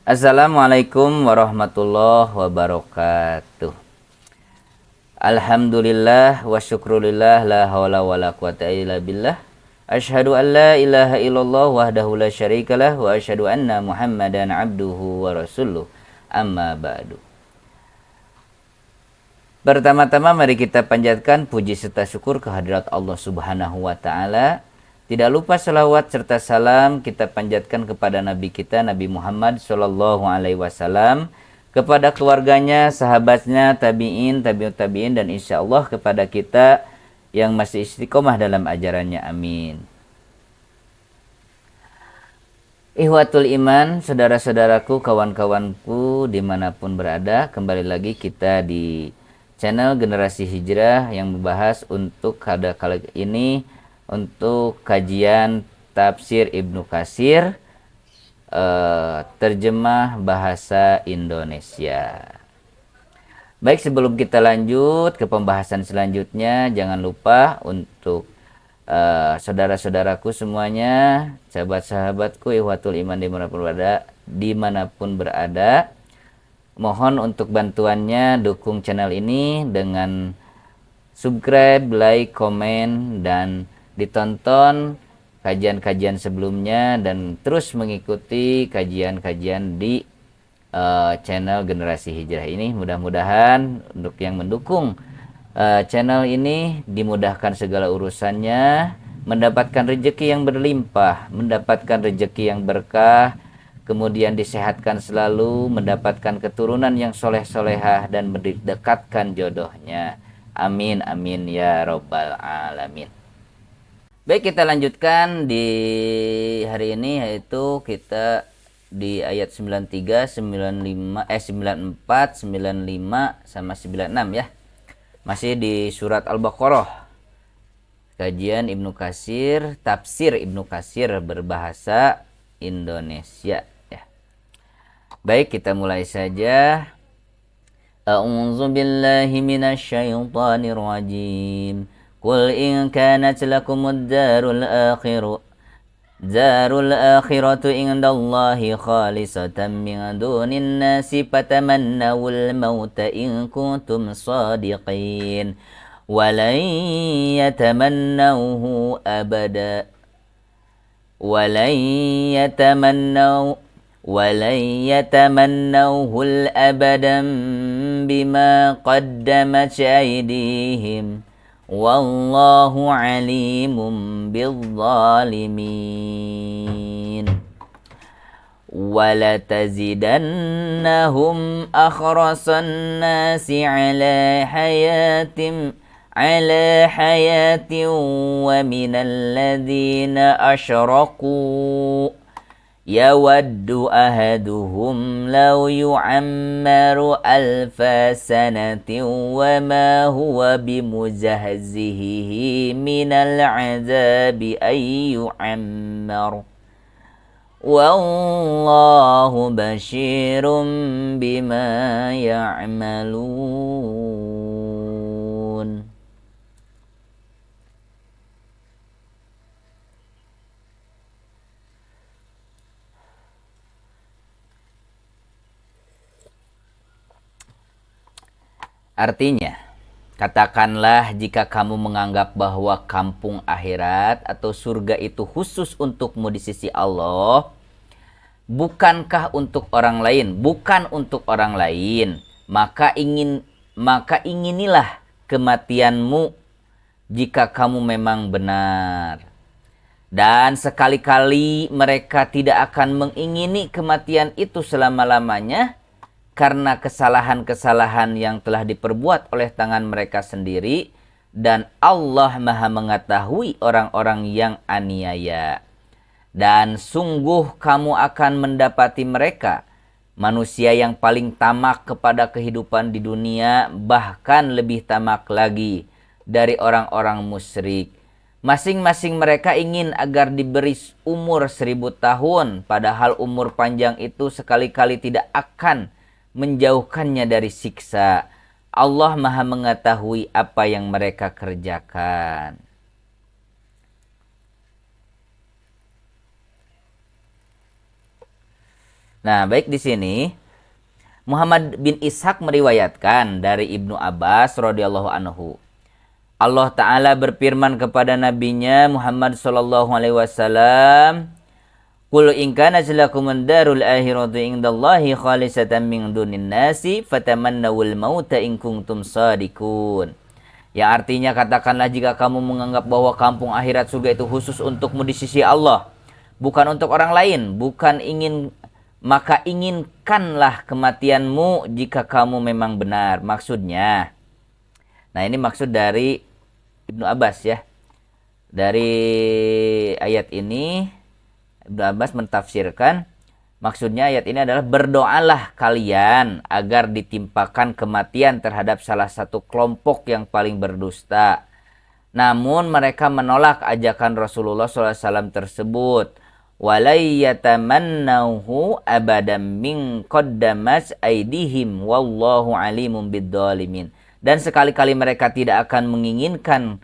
Assalamualaikum warahmatullahi wabarakatuh. Alhamdulillah wa syukrulillah la hawla wa la quwata illa billah. Asyhadu an la ilaha illallah wahdahu la syarikalah wa asyhadu anna Muhammadan abduhu wa rasuluh. Amma ba'du. Pertama-tama mari kita panjatkan puji serta syukur kehadirat Allah Subhanahu wa taala. Tidak lupa salawat serta salam kita panjatkan kepada Nabi kita Nabi Muhammad sallallahu alaihi wasallam, kepada keluarganya, sahabatnya, tabi'in, tabi'ut tabi'in, dan insya Allah kepada kita yang masih istiqomah dalam ajarannya. Amin. Ihwatul iman, saudara-saudaraku, kawan-kawanku dimanapun berada, kembali lagi kita di channel Generasi Hijrah yang membahas untuk pada kali ini untuk kajian tafsir Ibnu Katsir, terjemah bahasa Indonesia. Baik, sebelum kita lanjut ke pembahasan selanjutnya, jangan lupa untuk saudara-saudaraku semuanya, sahabat-sahabatku, ihwatul iman dimanapun berada, mohon untuk bantuannya dukung channel ini dengan subscribe, like, komen, dan ditonton kajian-kajian sebelumnya, dan terus mengikuti kajian-kajian di channel Generasi Hijrah ini. Mudah-mudahan untuk yang mendukung channel ini dimudahkan segala urusannya, mendapatkan rezeki yang berlimpah, mendapatkan rezeki yang berkah, kemudian disehatkan selalu, mendapatkan keturunan yang soleh-solehah, dan mendekatkan jodohnya. Amin, amin, ya robbal alamin. Baik, kita lanjutkan di hari ini, yaitu kita di ayat 93, 95, 94, 95, sama 96 ya. Masih di surat Al-Baqarah. Kajian Ibnu Katsir, tafsir Ibnu Katsir berbahasa Indonesia ya. Baik, kita mulai saja. A'udzu billahi minasyaitonir rajim. Qul in kanat lakumud darul akhiratu indallahi khalisatan min dunin nasi fatamannawul mauta in kuntum shadiqin walan yatamannawhu abada walan yatamannawhu abadan bima qaddamat aydihim wallahu alimun bizzalimin. Wala tazidannahum akhrasan nasi ala hayatin wa minal ladzina asyraku yawaddu ahaduhum law yu'ammaru alfa sanatin wa ma huwa bimuzahzihi minal azabi ay yu'ammar wallahu basyirum bima ya'malun. Artinya, katakanlah jika kamu menganggap bahwa kampung akhirat atau surga itu khusus untukmu di sisi Allah, bukankah untuk orang lain, bukan untuk orang lain, maka inginilah kematianmu jika kamu memang benar. Dan sekali-kali mereka tidak akan mengingini kematian itu selama-lamanya, karena kesalahan-kesalahan yang telah diperbuat oleh tangan mereka sendiri, dan Allah Maha mengetahui orang-orang yang aniaya. Dan sungguh kamu akan mendapati mereka, manusia yang paling tamak kepada kehidupan di dunia, bahkan lebih tamak lagi dari orang-orang musyrik. Masing-masing mereka ingin agar diberi umur 1000 tahun, padahal umur panjang itu sekali-kali tidak akan menjauhkannya dari siksa. Allah Maha mengetahui apa yang mereka kerjakan. Nah, baik di sini Muhammad bin Ishaq meriwayatkan dari Ibnu Abbas radhiyallahu anhu. Allah Ta'ala berfirman kepada nabinya Muhammad sallallahu alaihi wasallam, "Qul in kana lakum darul akhiratu indallahi khalisatan min dunin nasi fatamannawul mauta in kuntum shadiqun." Yang artinya, katakanlah jika kamu menganggap bahwa kampung akhirat surga itu khusus untukmu di sisi Allah, bukan untuk orang lain, maka inginkanlah kematianmu jika kamu memang benar. Maksudnya, nah ini maksud dari Ibnu Abbas ya. Dari ayat ini Ibnu Abbas mentafsirkan, maksudnya ayat ini adalah berdoalah kalian agar ditimpakan kematian terhadap salah satu kelompok yang paling berdusta. Namun mereka menolak ajakan Rasulullah SAW tersebut. Walayyatamannahu abadan min qaddamas aidihim wallahu alimun bidzalimin. Dan sekali-kali mereka tidak akan menginginkan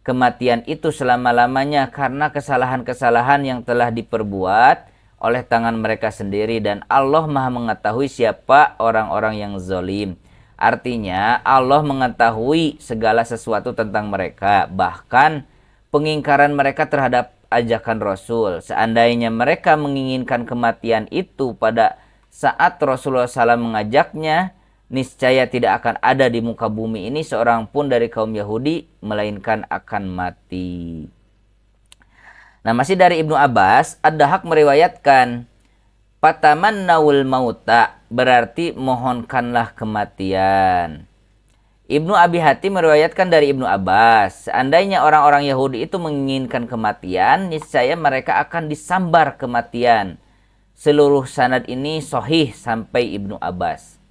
kematian itu selama-lamanya karena kesalahan-kesalahan yang telah diperbuat oleh tangan mereka sendiri, dan Allah Maha mengetahui siapa orang-orang yang zalim. Artinya Allah mengetahui segala sesuatu tentang mereka, bahkan pengingkaran mereka terhadap ajakan Rasul. Seandainya mereka menginginkan kematian itu pada saat Rasulullah SAW mengajaknya, niscaya tidak akan ada di muka bumi ini seorang pun dari kaum Yahudi melainkan akan mati. Nah, masih dari Ibnu Abbas, Ad-Dahhak meriwayatkan, "Fatamannawul mauta" berarti mohonkanlah kematian. Ibnu Abi Hatim meriwayatkan dari Ibnu Abbas, seandainya orang-orang Yahudi itu menginginkan kematian, niscaya mereka akan disambar kematian. Seluruh sanad ini sahih sampai Ibnu Abbas.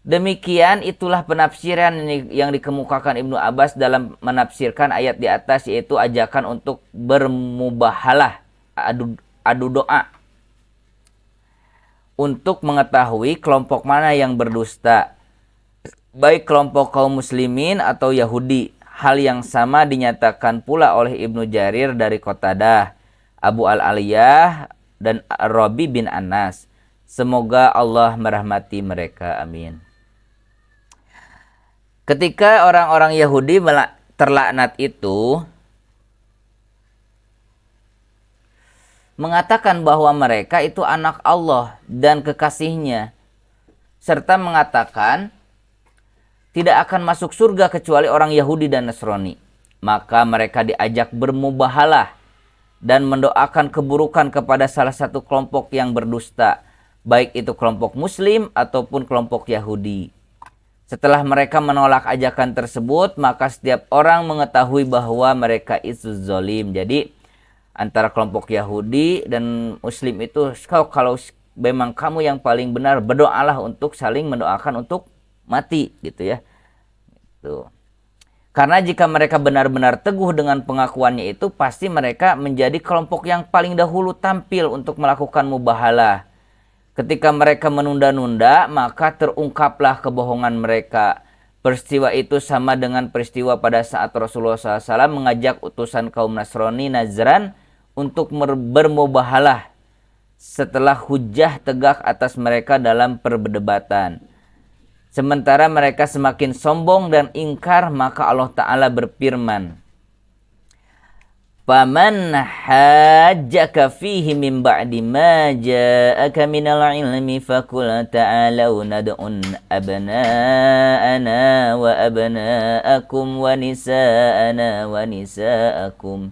Demikian itulah penafsiran yang dikemukakan Ibnu Abbas dalam menafsirkan ayat di atas, yaitu ajakan untuk bermubahalah, adu doa, untuk mengetahui kelompok mana yang berdusta, baik kelompok kaum muslimin atau Yahudi. Hal yang sama dinyatakan pula oleh Ibnu Jarir dari Qatadah, Abu Al-Aliyah, dan Rabi bin Anas. Semoga Allah merahmati mereka. Amin. Ketika orang-orang Yahudi terlaknat itu mengatakan bahwa mereka itu anak Allah dan kekasihnya, serta mengatakan tidak akan masuk surga kecuali orang Yahudi dan Nasrani, maka mereka diajak bermubahalah dan mendoakan keburukan kepada salah satu kelompok yang berdusta, baik itu kelompok Muslim ataupun kelompok Yahudi. Setelah mereka menolak ajakan tersebut, maka setiap orang mengetahui bahwa mereka itu zalim. Jadi antara kelompok Yahudi dan Muslim itu, kalau memang kamu yang paling benar, berdoalah untuk saling mendoakan untuk mati, gitu ya. Tuh. Karena jika mereka benar-benar teguh dengan pengakuannya itu, pasti mereka menjadi kelompok yang paling dahulu tampil untuk melakukan mubahalah. Ketika mereka menunda-nunda, maka terungkaplah kebohongan mereka. Peristiwa itu sama dengan peristiwa pada saat Rasulullah SAW mengajak utusan kaum Nasrani Najran untuk bermubahalah setelah hujah tegak atas mereka dalam perdebatan. Sementara mereka semakin sombong dan ingkar, maka Allah Ta'ala berfirman, "Faman hajjaka fihi min ba'di ma ja'aka minal ilmi faqul ta'alau nad'un abna'ana wa abna'akum wa nisa'ana wa nisa'akum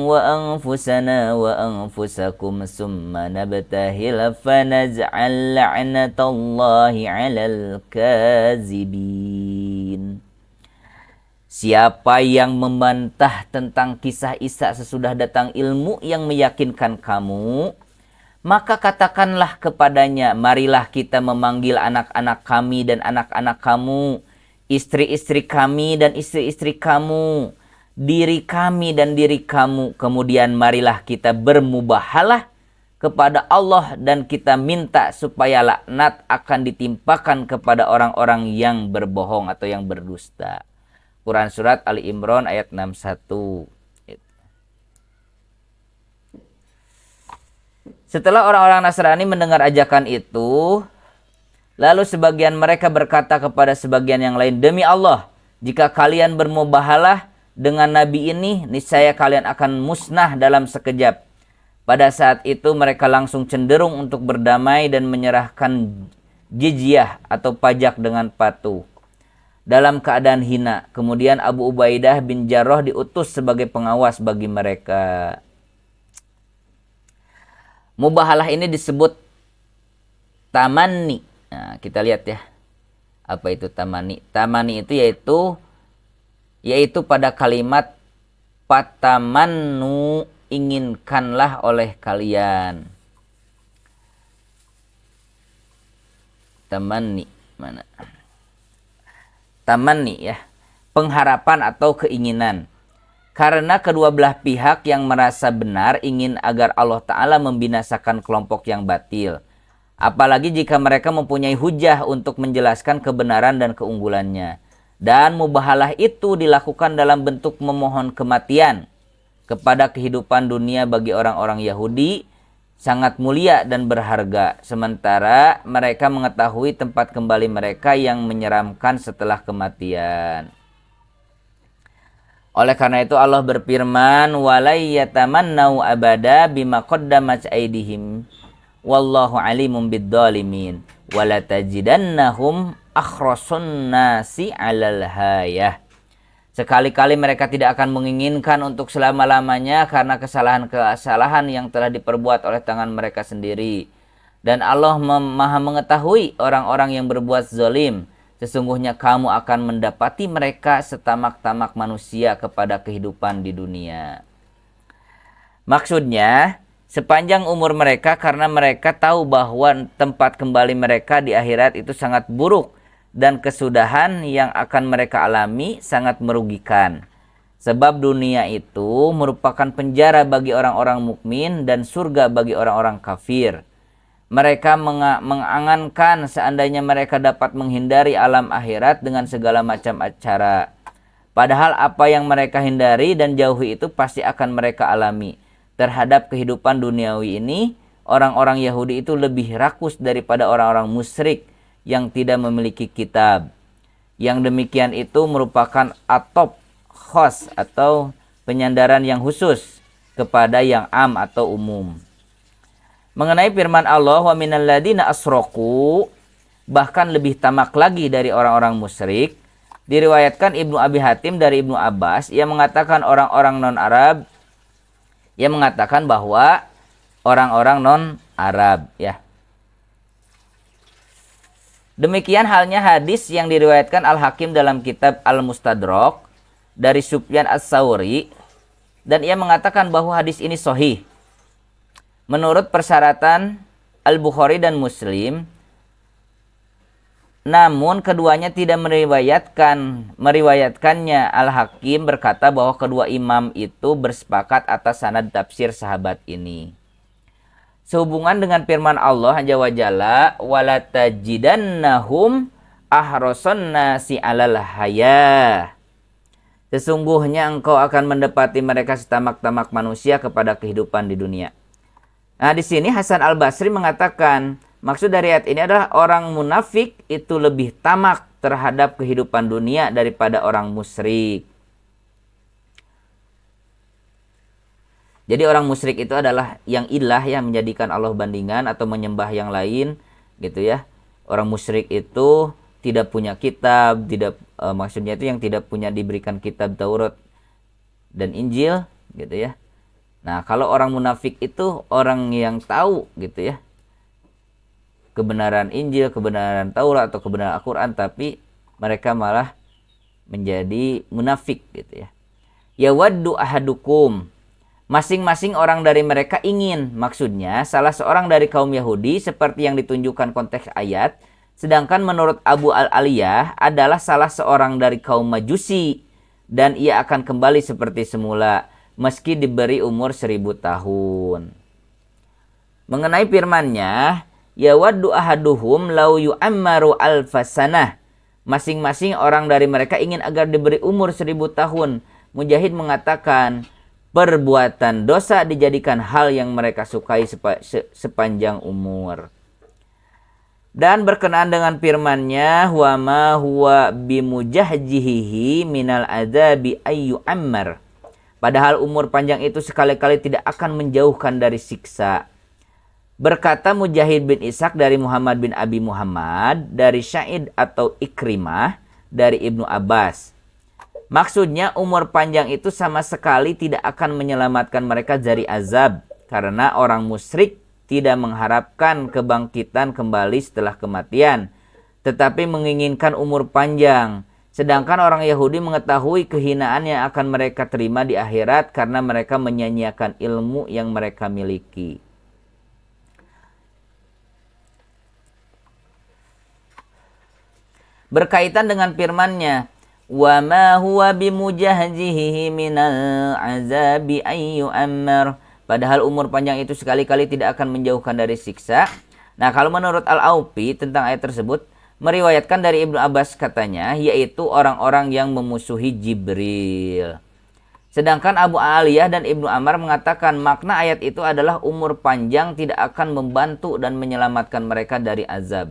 wa anfusana wa anfusakum summa nabtahil fanaj'al la'natallahi 'alal kazibin." Siapa yang membantah tentang kisah Isa sesudah datang ilmu yang meyakinkan kamu, maka katakanlah kepadanya, marilah kita memanggil anak-anak kami dan anak-anak kamu, istri-istri kami dan istri-istri kamu, diri kami dan diri kamu. Kemudian marilah kita bermubahalah kepada Allah dan kita minta supaya laknat akan ditimpakan kepada orang-orang yang berbohong atau yang berdusta. Quran Surat Ali Imran ayat 61. Setelah orang-orang Nasrani mendengar ajakan itu, lalu sebagian mereka berkata kepada sebagian yang lain, "Demi Allah, jika kalian bermubahalah dengan nabi ini, niscaya kalian akan musnah dalam sekejap." Pada saat itu mereka langsung cenderung untuk berdamai dan menyerahkan jizyah atau pajak dengan patuh dalam keadaan hina. Kemudian Abu Ubaidah bin Jarrah diutus sebagai pengawas bagi mereka. Mubahalah ini disebut tamanni. Nah, kita lihat ya. Apa itu tamanni? Tamanni itu yaitu pada kalimat patamannu, inginkanlah oleh kalian. Tamanni mana? Tamanni ya. Pengharapan atau keinginan. Karena kedua belah pihak yang merasa benar ingin agar Allah Ta'ala membinasakan kelompok yang batil. Apalagi jika mereka mempunyai hujah untuk menjelaskan kebenaran dan keunggulannya. Dan mubahalah itu dilakukan dalam bentuk memohon kematian kepada kehidupan dunia bagi orang-orang Yahudi sangat mulia dan berharga. Sementara mereka mengetahui tempat kembali mereka yang menyeramkan setelah kematian. Oleh karena itu Allah berfirman, "Walai yatamannau abada bima qaddamat aydihim. Wallahu alimun bidzalimin. Wala tajidannahum akhrasun nasi 'alal hayah." Sekali-kali mereka tidak akan menginginkan untuk selama-lamanya karena kesalahan-kesalahan yang telah diperbuat oleh tangan mereka sendiri. Dan Allah Maha mengetahui orang-orang yang berbuat zalim. Sesungguhnya kamu akan mendapati mereka setamak-tamak manusia kepada kehidupan di dunia. Maksudnya, sepanjang umur mereka karena mereka tahu bahwa tempat kembali mereka di akhirat itu sangat buruk dan kesudahan yang akan mereka alami sangat merugikan. Sebab dunia itu merupakan penjara bagi orang-orang mukmin dan surga bagi orang-orang kafir. Mereka mengangankan seandainya mereka dapat menghindari alam akhirat dengan segala macam cara. Padahal apa yang mereka hindari dan jauhi itu pasti akan mereka alami. Terhadap kehidupan duniawi ini, orang-orang Yahudi itu lebih rakus daripada orang-orang musyrik yang tidak memiliki kitab. Yang demikian itu merupakan atop khos atau penyandaran yang khusus kepada yang am atau umum. Mengenai firman Allah, "Wa minal ladina asroku," bahkan lebih tamak lagi dari orang-orang musyrik, diriwayatkan Ibnu Abi Hatim dari Ibnu Abbas, ia mengatakan orang-orang non-Arab, ia mengatakan bahwa orang-orang non-Arab ya. Demikian halnya hadis yang diriwayatkan Al-Hakim dalam kitab Al-Mustadrak dari Sufyan Ats-Tsauri, dan ia mengatakan bahwa hadis ini sahih. Menurut persyaratan Al-Bukhari dan Muslim, namun keduanya tidak meriwayatkannya. Al-Hakim berkata bahwa kedua imam itu bersepakat atas sanad tafsir sahabat ini. Sehubungan dengan firman Allah Azza wa Jalla, "Wala tajidannahum ahrasan nasi 'alal hayah." Sesungguhnya engkau akan mendapati mereka setamak-tamak manusia kepada kehidupan di dunia. Nah, di sini Hasan Al-Basri mengatakan, maksud dari ayat ini adalah orang munafik itu lebih tamak terhadap kehidupan dunia daripada orang musyrik. Jadi orang musyrik itu adalah yang ilah ya, menjadikan Allah bandingan atau menyembah yang lain gitu ya. Orang musyrik itu tidak punya kitab, maksudnya itu yang tidak punya diberikan kitab Taurat dan Injil gitu ya. Nah, kalau orang munafik itu orang yang tahu gitu ya, kebenaran Injil, kebenaran Taurat atau kebenaran Al-Quran, tapi mereka malah menjadi munafik gitu ya. Yawaddu ahadukum, masing-masing orang dari mereka ingin, maksudnya salah seorang dari kaum Yahudi seperti yang ditunjukkan konteks ayat, sedangkan menurut Abu Al-Aliyah adalah salah seorang dari kaum Majusi dan ia akan kembali seperti semula meski diberi umur 1000 tahun. Mengenai firman-Nya, yawaddu ahaduhum lau yu'ammaru alfasanah, masing-masing orang dari mereka ingin agar diberi umur 1000 tahun. Mujahid mengatakan, perbuatan dosa dijadikan hal yang mereka sukai sepanjang umur. Dan berkenaan dengan firman-Nya, wa ma huwa bimujahjihi minal adzabi ayyu ammar. Padahal umur panjang itu sekali-kali tidak akan menjauhkan dari siksa. Berkata Mujahid bin Ishaq dari Muhammad bin Abi Muhammad, dari Sa'id atau Ikrimah, dari Ibnu Abbas. Maksudnya umur panjang itu sama sekali tidak akan menyelamatkan mereka dari azab. Karena orang musyrik tidak mengharapkan kebangkitan kembali setelah kematian, tetapi menginginkan umur panjang. Sedangkan orang Yahudi mengetahui kehinaan yang akan mereka terima di akhirat karena mereka menyanyiakan ilmu yang mereka miliki. Berkaitan dengan firman-Nya, wa ma huwa bimujahzihi minal azabi ayyu ammar. Padahal umur panjang itu sekali-kali tidak akan menjauhkan dari siksa. Nah, kalau menurut Al-Aufi tentang ayat tersebut, meriwayatkan dari Ibnu Abbas katanya, yaitu orang-orang yang memusuhi Jibril. Sedangkan Abu Aliyah dan Ibnu Ammar mengatakan makna ayat itu adalah umur panjang tidak akan membantu dan menyelamatkan mereka dari azab.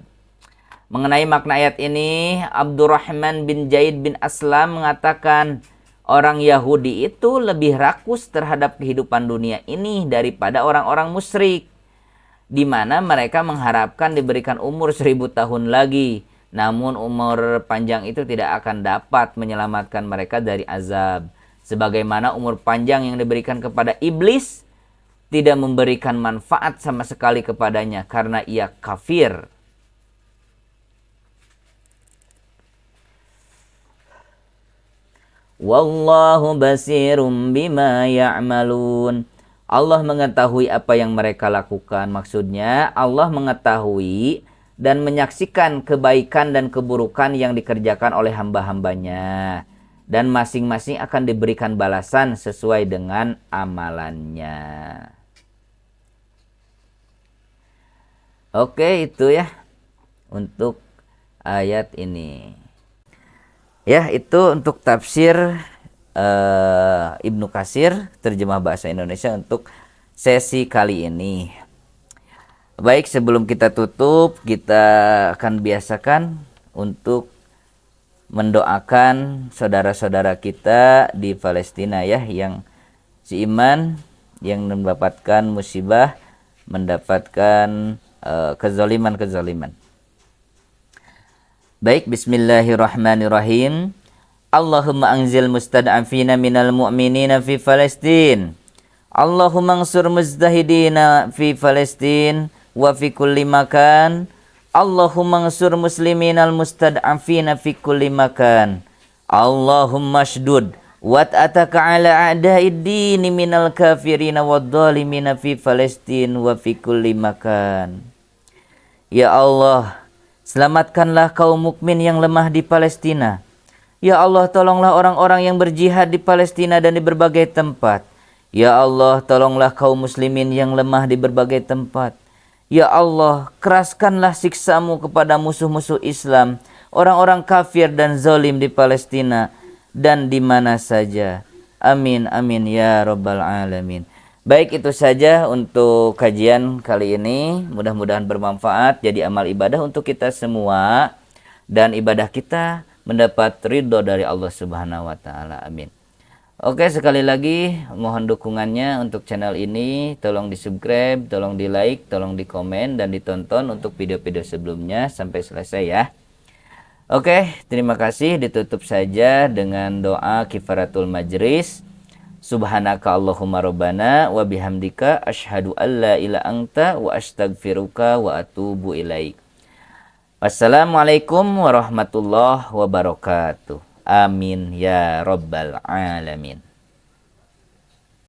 Mengenai makna ayat ini, Abdurrahman bin Zaid bin Aslam mengatakan, orang Yahudi itu lebih rakus terhadap kehidupan dunia ini daripada orang-orang musyrik, di mana mereka mengharapkan diberikan umur 1000 tahun lagi. Namun umur panjang itu tidak akan dapat menyelamatkan mereka dari azab. Sebagaimana umur panjang yang diberikan kepada iblis tidak memberikan manfaat sama sekali kepadanya karena ia kafir. Wallahu basirum bima ya'malun. Allah mengetahui apa yang mereka lakukan. Maksudnya Allah mengetahui dan menyaksikan kebaikan dan keburukan yang dikerjakan oleh hamba-hambanya. Dan masing-masing akan diberikan balasan sesuai dengan amalannya. Oke, itu ya untuk ayat ini. Ya, itu untuk tafsir Ibnu Katsir, terjemah bahasa Indonesia untuk sesi kali ini. Baik, sebelum kita tutup, kita akan biasakan untuk mendoakan saudara-saudara kita di Palestina ya, yang seiman, yang mendapatkan musibah, mendapatkan kezaliman-kezaliman. Baik, bismillahirrahmanirrahim. Allahumma anzil mustad'afina minal mu'minina fi Palestin. Allahumma ansur mujtahidina fi Palestin wa fi kulli makan. Allahumma ansur musliminal mustad'afina fi kulli makan. Allahumma shdud wat'ataka ala a'da'id dini minal kafirina wadzalimina fi Palestin wa fi kulli makan. Ya Allah, selamatkanlah kaum mukmin yang lemah di Palestina. Ya Allah, tolonglah orang-orang yang berjihad di Palestina dan di berbagai tempat. Ya Allah, tolonglah kaum muslimin yang lemah di berbagai tempat. Ya Allah, keraskanlah siksamu kepada musuh-musuh Islam, orang-orang kafir dan zalim di Palestina dan di mana saja. Amin, amin ya rabbal alamin. Baik, itu saja untuk kajian kali ini. Mudah-mudahan bermanfaat, jadi amal ibadah untuk kita semua. Dan ibadah kita mendapat ridho dari Allah Subhanahu wa Ta'ala. Amin. Oke, sekali lagi mohon dukungannya untuk channel ini. Tolong di subscribe, tolong di like, tolong di komen, dan ditonton untuk video-video sebelumnya sampai selesai ya. Oke, terima kasih. Ditutup saja dengan doa kifaratul majlis. Subhanaka Allahumma rabbana wa bihamdika asyhadu an la ilaha anta wa astaghfiruka wa atubu ilaik. Wassalamualaikum warahmatullahi wabarakatuh. Amin ya rabbal alamin.